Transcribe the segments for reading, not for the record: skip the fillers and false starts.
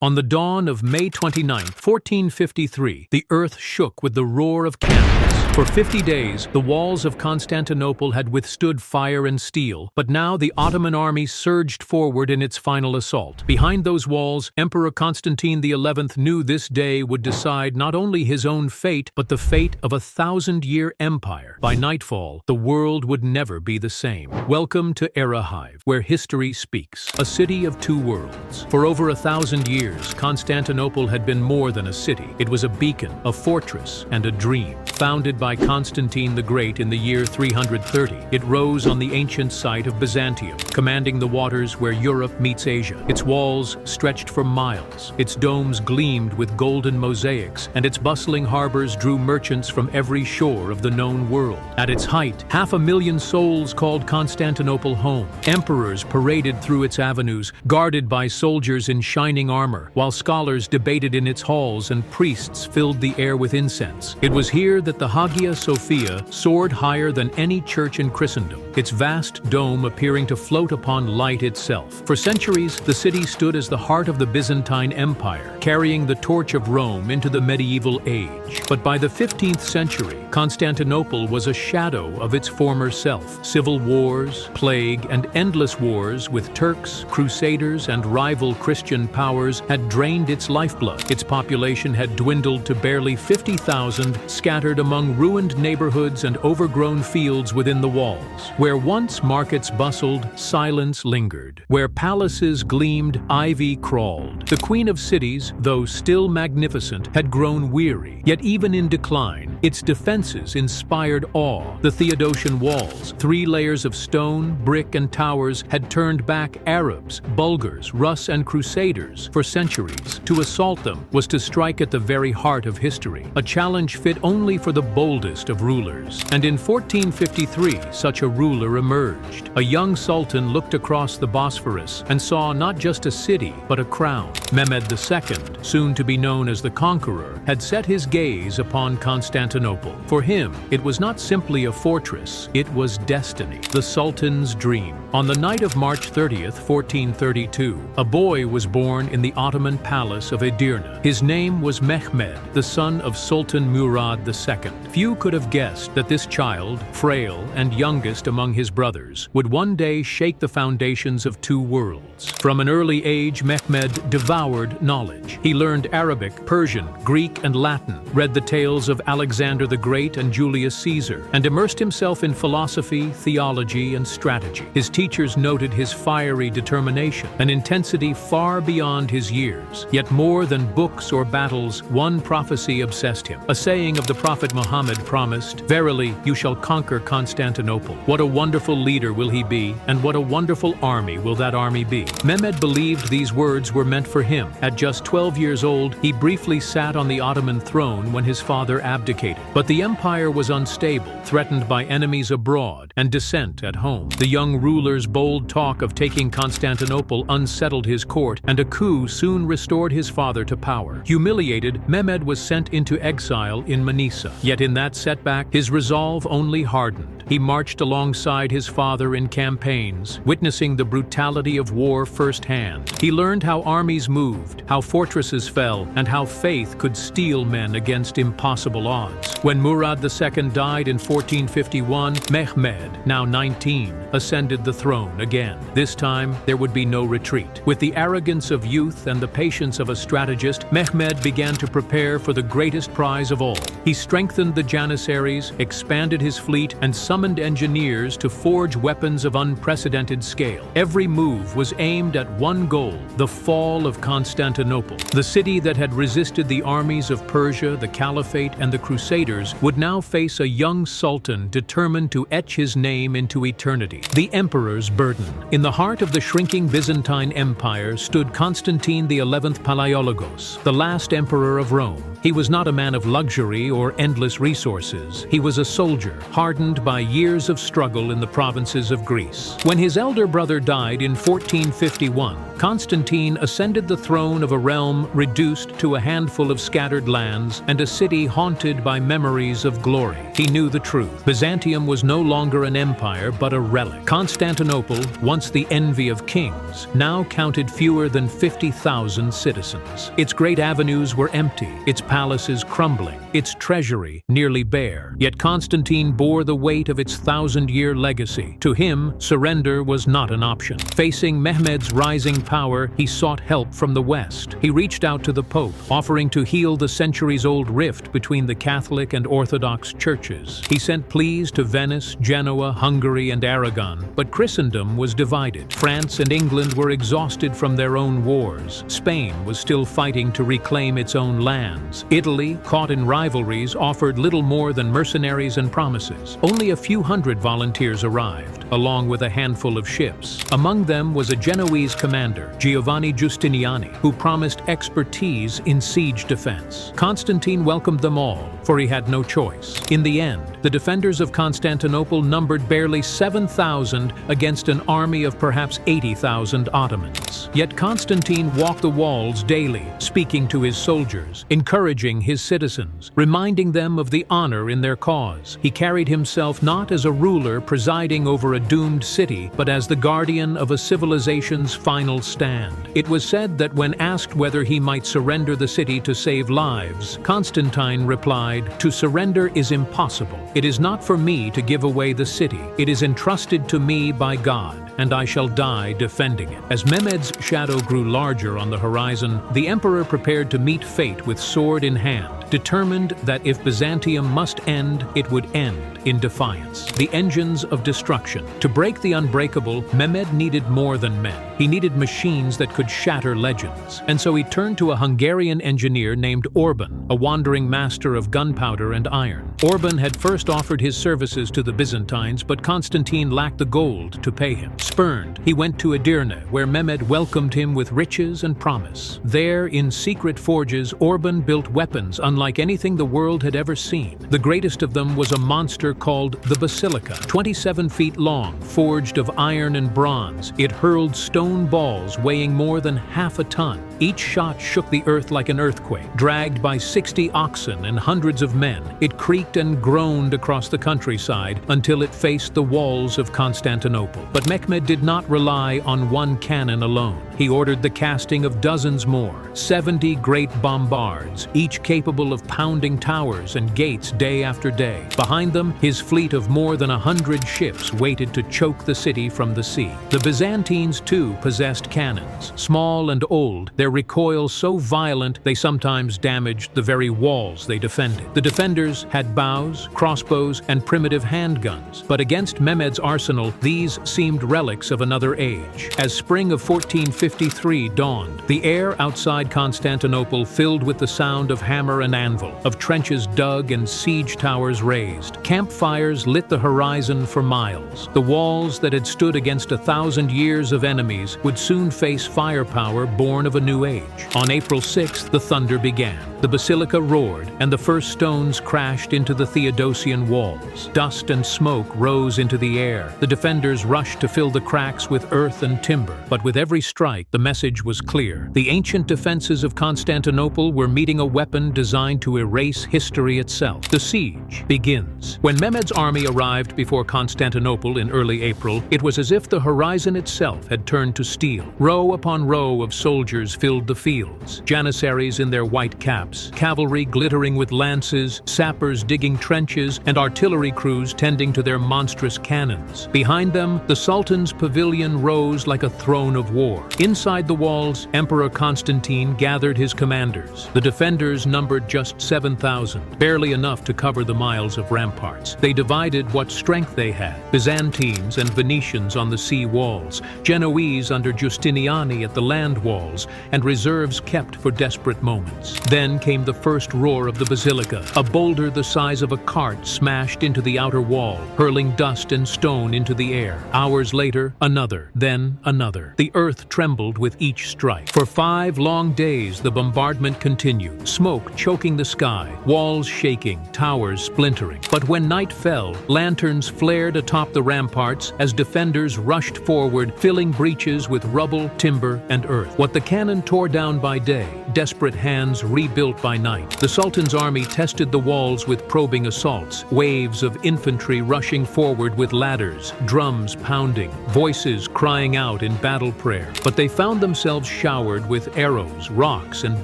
On the dawn of May 29, 1453, the earth shook with the roar of cannons. For 50 days, the walls of Constantinople had withstood fire and steel, but now the Ottoman army surged forward in its final assault. Behind those walls, Emperor Constantine XI knew this day would decide not only his own fate, but the fate of a 1,000-year empire. By nightfall, the world would never be the same. Welcome to Erahive, where history speaks, a city of two worlds. For over 1,000 years, Constantinople had been more than a city. It was a beacon, a fortress, and a dream. Founded by Constantine the Great in the year 330, it rose on the ancient site of Byzantium, commanding the waters where Europe meets Asia. Its walls stretched for miles, its domes gleamed with golden mosaics, and its bustling harbors drew merchants from every shore of the known world. At its height, 500,000 souls called Constantinople home. Emperors paraded through its avenues, guarded by soldiers in shining armor, while scholars debated in its halls and priests filled the air with incense. It was here that the Hagia Sophia soared higher than any church in Christendom, its vast dome appearing to float upon light itself. For centuries, the city stood as the heart of the Byzantine Empire, carrying the torch of Rome into the medieval age. But by the 15th century, Constantinople was a shadow of its former self. Civil wars, plague, and endless wars with Turks, Crusaders, and rival Christian powers had drained its lifeblood. Its population had dwindled to barely 50,000, scattered among ruined neighborhoods and overgrown fields within the walls. Where once markets bustled, silence lingered. Where palaces gleamed, ivy crawled. The Queen of Cities, though still magnificent, had grown weary. Yet even in decline, its defenses inspired awe. The Theodosian Walls, 3 layers of stone, brick, and towers, had turned back Arabs, Bulgars, Rus, and Crusaders for centuries. To assault them was to strike at the very heart of history, a challenge fit only for the boldest of rulers. And in 1453, such a ruler emerged. A young sultan looked across the Bosphorus and saw not just a city, but a crown. Mehmed II, soon to be known as the Conqueror, had set his gaze upon Constantinople. For him, it was not simply a fortress, it was destiny, the Sultan's dream. On the night of March 30th, 1432, a boy was born in the Ottoman palace of Edirne. His name was Mehmed, the son of Sultan Murad II. Few could have guessed that this child, frail and youngest among his brothers, would one day shake the foundations of two worlds. From an early age, Mehmed devoured knowledge. He learned Arabic, Persian, Greek, and Latin, read the tales of Alexander the Great and Julius Caesar, and immersed himself in philosophy, theology, and strategy. His teachers noted his fiery determination, an intensity far beyond his years. Yet more than books or battles, one prophecy obsessed him. A saying of the Prophet Muhammad promised, "Verily, you shall conquer Constantinople. What a wonderful leader will he be, and what a wonderful army will that army be." Mehmed believed these words were meant for him. At just 12 years old, he briefly sat on the Ottoman throne when his father abdicated. But the empire was unstable, threatened by enemies abroad and dissent at home. The young ruler's bold talk of taking Constantinople unsettled his court, and a coup soon restored his father to power. Humiliated, Mehmed was sent into exile in Manisa. Yet in that setback, his resolve only hardened. He marched alongside his father in campaigns, witnessing the brutality of war firsthand. He learned how armies moved, how fortresses fell, and how faith could steel men against impossible odds. When Murad II died in 1451, Mehmed, now 19, ascended the throne again. This time, there would be no retreat. With the arrogance of youth and the patience of a strategist, Mehmed began to prepare for the greatest prize of all. He strengthened the Janissaries, expanded his fleet, and summoned engineers to forge weapons of unprecedented scale. Every move was aimed at one goal: the fall of Constantinople. The city that had resisted the armies of Persia, the Caliphate, and the Crusaders would now face a young sultan determined to etch his name into eternity. The emperor's burden. In the heart of the shrinking Byzantine Empire stood Constantine XI Palaiologos, the last emperor of Rome. He was not a man of luxury or endless resources. resources. He was a soldier, hardened by years of struggle in the provinces of Greece. When his elder brother died in 1451, Constantine ascended the throne of a realm reduced to a handful of scattered lands and a city haunted by memories of glory. He knew the truth. Byzantium was no longer an empire, but a relic. Constantinople, once the envy of kings, now counted fewer than 50,000 citizens. Its great avenues were empty, its palaces crumbling, its treasury nearly bare. Yet Constantine bore the weight of its thousand-year legacy. To him, surrender was not an option. Facing Mehmed's rising power, he sought help from the West. He reached out to the Pope, offering to heal the centuries-old rift between the Catholic and Orthodox churches. He sent pleas to Venice, Genoa, Hungary, and Aragon, but Christendom was divided. France and England were exhausted from their own wars. Spain was still fighting to reclaim its own lands. Italy, caught in rivalries, offered little more than mercenaries and promises. Only a few hundred volunteers arrived, along with a handful of ships. Among them was a Genoese commander, Giovanni Giustiniani, who promised expertise in siege defense. Constantine welcomed them all, for he had no choice. In the end, the defenders of Constantinople numbered barely 7,000 against an army of perhaps 80,000 Ottomans. Yet Constantine walked the walls daily, speaking to his soldiers, encouraging his citizens, reminding them of the honor in their cause. He carried himself not as a ruler presiding over a doomed city, but as the guardian of a civilization's final stand. It was said that when asked whether he might surrender the city to save lives, Constantine replied, "To surrender is impossible. It is not for me to give away the city. It is entrusted to me by God, and I shall die defending it." As Mehmed's shadow grew larger on the horizon, the emperor prepared to meet fate with sword in hand, determined that if Byzantium must end, it would end in defiance. The engines of destruction. To break the unbreakable, Mehmed needed more than men. He needed machines that could shatter legends. And so he turned to a Hungarian engineer named Orban, a wandering master of gunpowder and iron. Orban had first offered his services to the Byzantines, but Constantine lacked the gold to pay him. Spurned, he went to Edirne, where Mehmed welcomed him with riches and promise. There, in secret forges, Orban built weapons unlike anything the world had ever seen. The greatest of them was a monster called the Basilica, 27 feet long, forged of iron and bronze. It hurled stone balls weighing more than half a ton. Each shot shook the earth like an earthquake. Dragged by 60 oxen and hundreds of men, it creaked and groaned across the countryside until it faced the walls of Constantinople. But Mehmed did not rely on one cannon alone. He ordered the casting of dozens more, 70 great bombards, each capable of pounding towers and gates day after day. Behind them, his fleet of more than 100 ships waited to choke the city from the sea. The Byzantines, too, possessed cannons, small and old, their recoil so violent they sometimes damaged the very walls they defended. The defenders had bows, crossbows, and primitive handguns, but against Mehmed's arsenal, these seemed relics of another age. As spring of 1453 dawned, the air outside Constantinople filled with the sound of hammer and anvil, of trenches dug and siege towers raised. Campfires lit the horizon for miles. The walls that had stood against 1,000 years of enemies would soon face firepower born of a new age. On April 6th, the thunder began. The basilica roared, and the first stones crashed into the Theodosian Walls. Dust and smoke rose into the air. The defenders rushed to fill the cracks with earth and timber. But with every strike, the message was clear. The ancient defenses of Constantinople were meeting a weapon designed to erase history itself. The siege begins. When Mehmed's army arrived before Constantinople in early April, it was as if the horizon itself had turned to steel. Row upon row of soldiers filled the fields, janissaries in their white caps, cavalry glittering with lances, sappers digging trenches, and artillery crews tending to their monstrous cannons. Behind them, the Sultan's pavilion rose like a throne of war. Inside the walls, Emperor Constantine gathered his commanders. The defenders numbered just 7,000, barely enough to cover the miles of ramparts. They divided what strength they had: Byzantines and Venetians on the sea walls, Genoese under Giustiniani at the land walls, and reserves kept for desperate moments. Then came the first roar of the basilica. A boulder the size of a cart smashed into the outer wall, hurling dust and stone into the air. Hours later, another, then another. The earth trembled with each strike. For 5 long days, the bombardment continued, smoke choking the sky, walls shaking, towers splintering. But when night fell, lanterns flared atop the ramparts as defenders rushed forward, filling breaches with rubble, timber, and earth. What the cannon tore down by day, desperate hands rebuilt by night. The Sultan's army tested the walls with probing assaults, waves of infantry rushing forward with ladders, drums pounding, voices crying out in battle prayer. But they found themselves showered with arrows, rocks, and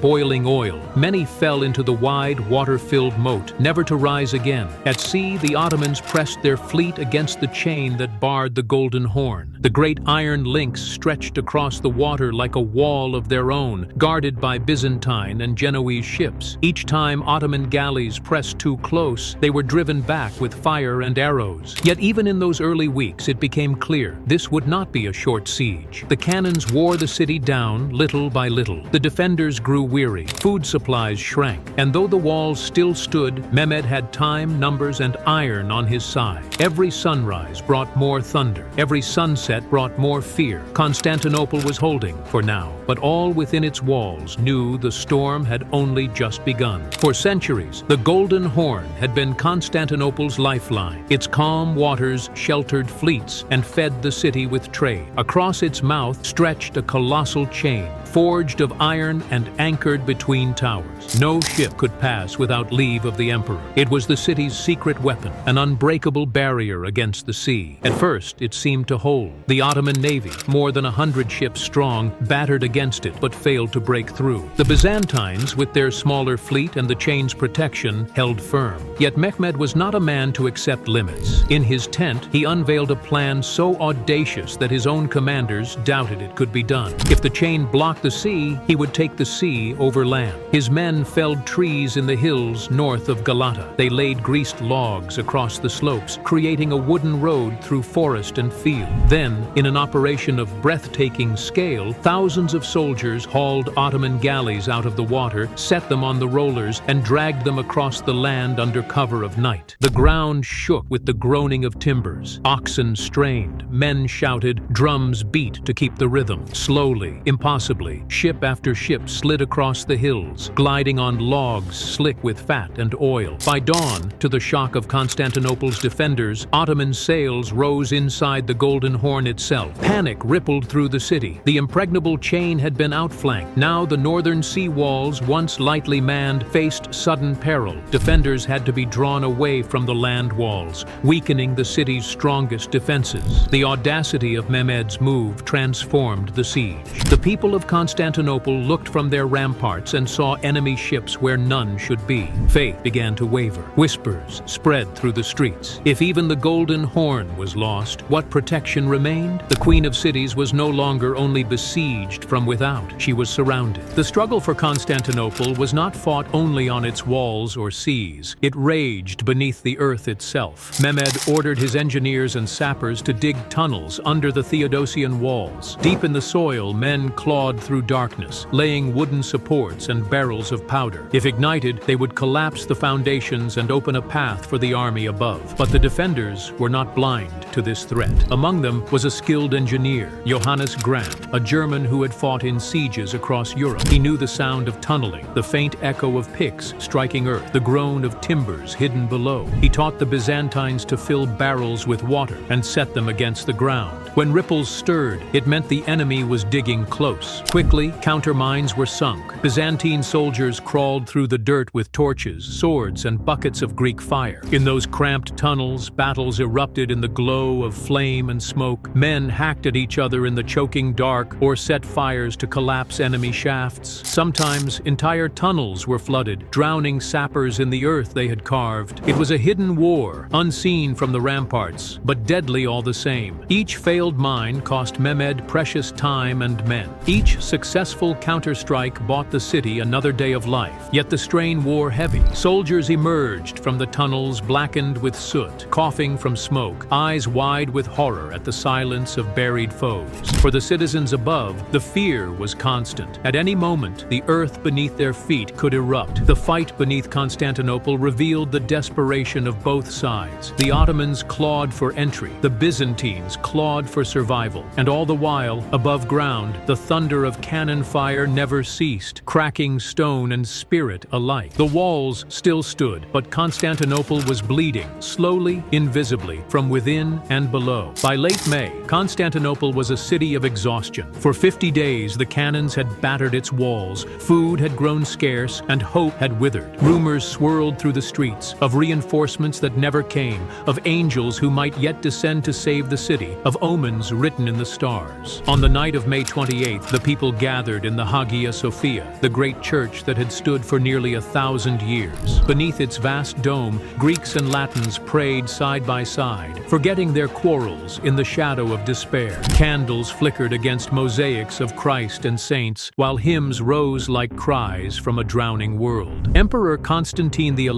boiling oil. Many fell into the wide, water-filled moat, never to rise again. At sea, the Ottomans pressed their fleet against the chain that barred the Golden Horn. The great iron links stretched across the water like a wall of their own, guarded by Byzantine and Genoese ships. Each time Ottoman galleys pressed too close, they were driven back with fire and arrows. Yet even in those early weeks, it became clear this would not be a short siege. The cannons wore the city down little by little. The defenders grew weary, food supplies shrank, and though the walls still stood, Mehmed had time, numbers, and iron on his side. Every sunrise brought more thunder. Every sunset brought more fear. Constantinople was holding, for now, but all within its walls knew the storm had only just begun. For centuries, the Golden Horn had been Constantinople's lifeline. Its calm waters sheltered fleets and fed the city with trade. Across its mouth stretched a colossal chain, forged of iron and anchored between towers. No ship could pass without leave of the emperor. It was the city's secret weapon, an unbreakable barrier against the sea. At first, it seemed to hold. The Ottoman navy, more than 100 ships strong, battered against it but failed to break through. The Byzantines, with their smaller fleet and the chain's protection, held firm. Yet Mehmed was not a man to accept limits. In his tent, he unveiled a plan so audacious that his own commanders doubted it could be done. If the chain blocked the sea, he would take the sea over land. His men felled trees in the hills north of Galata. They laid greased logs across the slopes, creating a wooden road through forest and field. Then, in an operation of breathtaking scale, thousands of soldiers hauled Ottoman galleys out of the water, set them on the rollers, and dragged them across the land under cover of night. The ground shook with the groaning of timbers. Oxen strained, men shouted, drums beat to keep the rhythm. Slowly, impossibly, ship after ship slid across the hills, gliding on logs slick with fat and oil. By dawn, to the shock of Constantinople's defenders, Ottoman sails rose inside the Golden Horn itself. Panic rippled through the city. The impregnable chain had been outflanked. Now the northern sea walls, once lightly manned, faced sudden peril. Defenders had to be drawn away from the land walls, weakening the city's strongest defenses. The audacity of Mehmed's move transformed the siege. The people of Constantinople looked from their ramparts and saw enemy ships where none should be. Faith began to waver. Whispers spread through the streets. If even the Golden Horn was lost, what protection remained? The Queen of Cities was no longer only besieged from without. She was surrounded. The struggle for Constantinople was not fought only on its walls or seas. It raged beneath the earth itself. Mehmed ordered his engineers and sappers to dig tunnels under the Theodosian Walls. Deep in the soil, men clawed through darkness, laying wooden supports and barrels of powder. If ignited, they would collapse the foundations and open a path for the army above. But the defenders were not blind to this threat. Among them was a skilled engineer, Johannes Grant, a German who had fought in sieges across Europe. He knew the sound of tunneling, the faint echo of picks striking earth, the groan of timbers hidden below. He taught the Byzantines to fill barrels with water and set them against the ground. When ripples stirred, it meant the enemy was digging close. Quickly, countermines were sunk. Byzantine soldiers crawled through the dirt with torches, swords, and buckets of Greek fire. In those cramped tunnels, battles erupted in the glow of flame and smoke. Men hacked at each other in the choking dark or set fires to collapse enemy shafts. Sometimes, entire tunnels were flooded, drowning sappers in the earth they had carved. It was a hidden war, unseen from the ramparts, but deadly all the same. Each failed failed mine cost Mehmed precious time and men. Each successful counterstrike bought the city another day of life, yet the strain wore heavy. Soldiers emerged from the tunnels blackened with soot, coughing from smoke, eyes wide with horror at the silence of buried foes. For the citizens above, the fear was constant. At any moment, the earth beneath their feet could erupt. The fight beneath Constantinople revealed the desperation of both sides. The Ottomans clawed for entry, the Byzantines clawed for survival, and all the while, above ground, the thunder of cannon fire never ceased, cracking stone and spirit alike. The walls still stood, but Constantinople was bleeding, slowly, invisibly, from within and below. By late May, Constantinople was a city of exhaustion. For 50 days, the cannons had battered its walls, food had grown scarce, and hope had withered. Rumors swirled through the streets of reinforcements that never came, of angels who might yet descend to save the city, of omens written in the stars. On the night of May 28th, the people gathered in the Hagia Sophia, the great church that had stood for nearly 1,000 years. Beneath its vast dome, Greeks and Latins prayed side by side, forgetting their quarrels in the shadow of despair. Candles flickered against mosaics of Christ and saints, while hymns rose like cries from a drowning world. Emperor Constantine XI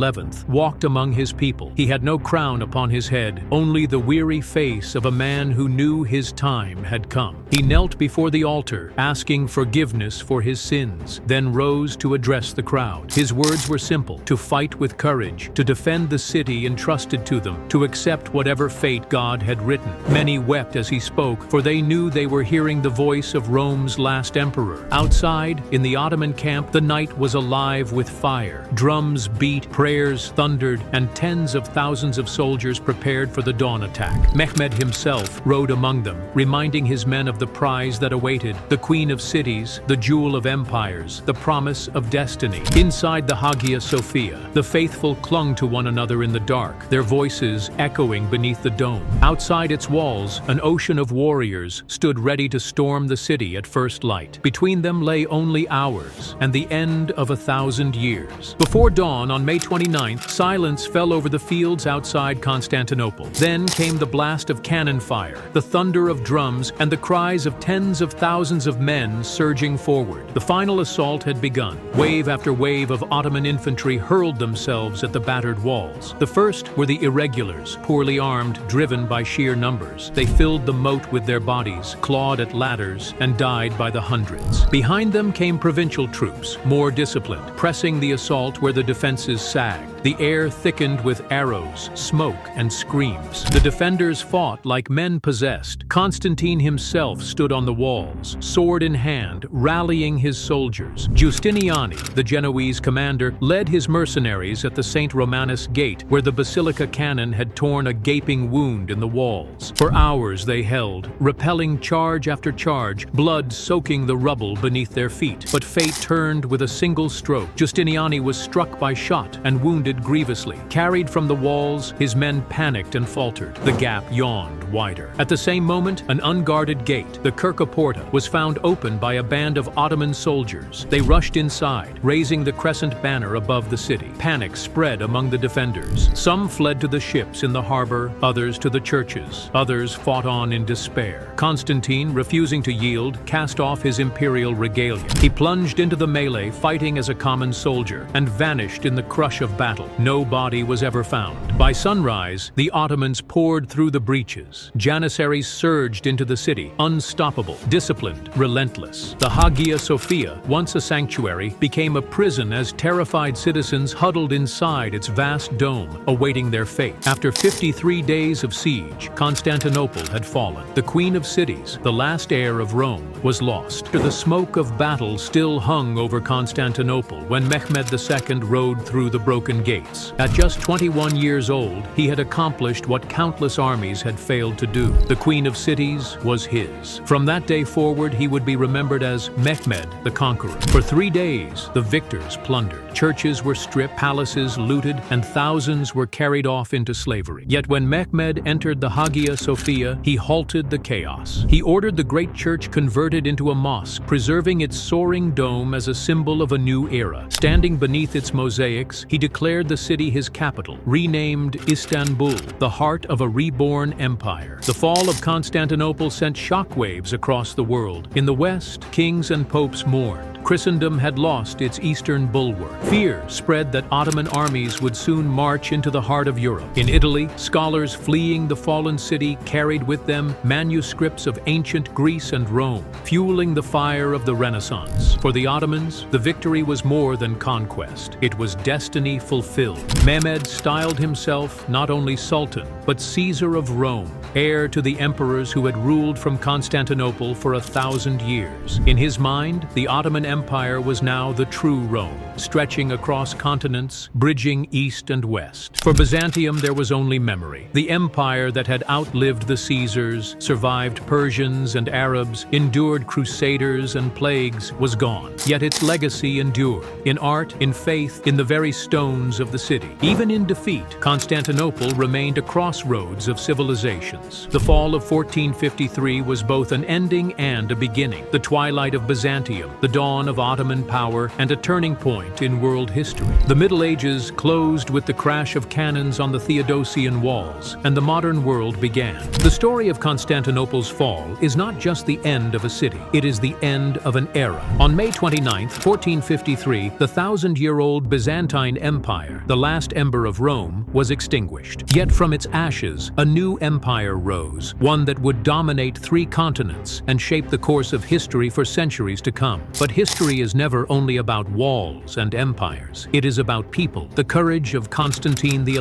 walked among his people. He had no crown upon his head, only the weary face of a man who knew his time had come. He knelt before the altar, asking forgiveness for his sins, then rose to address the crowd. His words were simple: to fight with courage, to defend the city entrusted to them, to accept whatever fate God had written. Many wept as he spoke, for they knew they were hearing the voice of Rome's last emperor. Outside, in the Ottoman camp, the night was alive with fire. Drums beat, prayers thundered, and tens of thousands of soldiers prepared for the dawn attack. Mehmed himself rode among them, reminding his men of the prize that awaited, the queen of cities, the jewel of empires, the promise of destiny. Inside the Hagia Sophia, the faithful clung to one another in the dark, their voices echoing beneath the dome. Outside its walls, an ocean of warriors stood ready to storm the city at first light. Between them lay only hours, and the end of 1,000 years. Before dawn on May 29th, silence fell over the fields outside Constantinople. Then came the blast of cannon fire, the thunder of drums, and the cries of tens of thousands of men surging forward. The final assault had begun. Wave after wave of Ottoman infantry hurled themselves at the battered walls. The first were the irregulars, poorly armed, driven by sheer numbers. They filled the moat with their bodies, clawed at ladders, and died by the hundreds. Behind them came provincial troops, more disciplined, pressing the assault where the defenses sagged. The air thickened with arrows, smoke, and screams. The defenders fought like men possessed. Constantine himself stood on the walls, sword in hand, rallying his soldiers. Giustiniani, the Genoese commander, led his mercenaries at the St. Romanus Gate, where the basilica cannon had torn a gaping wound in the walls. For hours they held, repelling charge after charge, blood soaking the rubble beneath their feet. But fate turned with a single stroke. Giustiniani was struck by shot and wounded grievously. Carried from the walls, his men panicked and faltered. The gap yawned wider. At the same moment, an unguarded gate, the Kirka Porta, was found open by a band of Ottoman soldiers. They rushed inside, raising the crescent banner above the city. Panic spread among the defenders. Some fled to the ships in the harbor, others to the churches. Others fought on in despair. Constantine, refusing to yield, cast off his imperial regalia. He plunged into the melee, fighting as a common soldier, and vanished in the crush of battle. No body was ever found. By sunrise, the Ottomans poured through the breaches. Janissaries surged into the city, unstoppable, disciplined, relentless. The Hagia Sophia, once a sanctuary, became a prison as terrified citizens huddled inside its vast dome, awaiting their fate. After 53 days of siege, Constantinople had fallen. The queen of cities, the last heir of Rome, was lost. The smoke of battle still hung over Constantinople when Mehmed II rode through the broken gates. At just 21 years old, he had accomplished what countless armies had failed to do. The queen of cities was his. From that day forward, he would be remembered as Mehmed the Conqueror. For 3 days, the victors plundered. Churches were stripped, palaces looted, and thousands were carried off into slavery. Yet when Mehmed entered the Hagia Sophia, he halted the chaos. He ordered the great church converted into a mosque, preserving its soaring dome as a symbol of a new era. Standing beneath its mosaics, he declared declared the city his capital, renamed Istanbul, the heart of a reborn empire. The fall of Constantinople sent shockwaves across the world. In the West, kings and popes mourned. Christendom had lost its eastern bulwark. Fear spread that Ottoman armies would soon march into the heart of Europe. In Italy, scholars fleeing the fallen city carried with them manuscripts of ancient Greece and Rome, fueling the fire of the Renaissance. For the Ottomans, the victory was more than conquest. It was destiny fulfilled. Mehmed styled himself not only Sultan, but Caesar of Rome, heir to the emperors who had ruled from Constantinople for 1,000 years. In his mind, the Ottoman Empire was now the true Rome, stretching across continents, bridging east and west. For Byzantium, there was only memory. The empire that had outlived the Caesars, survived Persians and Arabs, endured crusaders and plagues, was gone. Yet its legacy endured, in art, in faith, in the very stones of the city. Even in defeat, Constantinople remained a crossroads of civilizations. The fall of 1453 was both an ending and a beginning, the twilight of Byzantium, the dawn of Ottoman power, and a turning point in world history. The Middle Ages closed with the crash of cannons on the Theodosian Walls, and the modern world began. The story of Constantinople's fall is not just the end of a city, it is the end of an era. On May 29, 1453, the 1,000-year-old Byzantine Empire, the last ember of Rome, was extinguished. Yet from its ashes, a new empire rose, one that would dominate 3 continents and shape the course of history for centuries to come. But history is never only about walls and empires. It is about people. The courage of Constantine XI,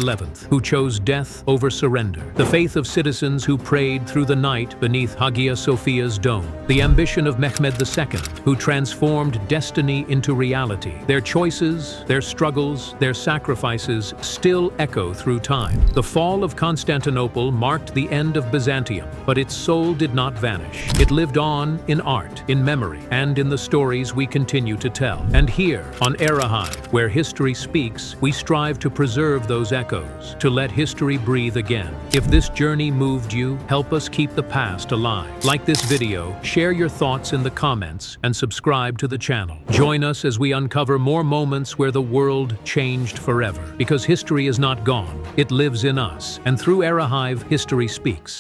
who chose death over surrender. The faith of citizens who prayed through the night beneath Hagia Sophia's dome. The ambition of Mehmed II, who transformed destiny into reality. Their choices, their struggles, their sacrifices still echo through time. The fall of Constantinople marked the end of Byzantium, but its soul did not vanish. It lived on in art, in memory, and in the stories we continue to tell. And here, on Arahive, where history speaks, we strive to preserve those echoes, to let history breathe again. If this journey moved you, help us keep the past alive. Like this video, share your thoughts in the comments, and subscribe to the channel. Join us as we uncover more moments where the world changed forever. Because history is not gone, it lives in us. And through Arahive, history speaks.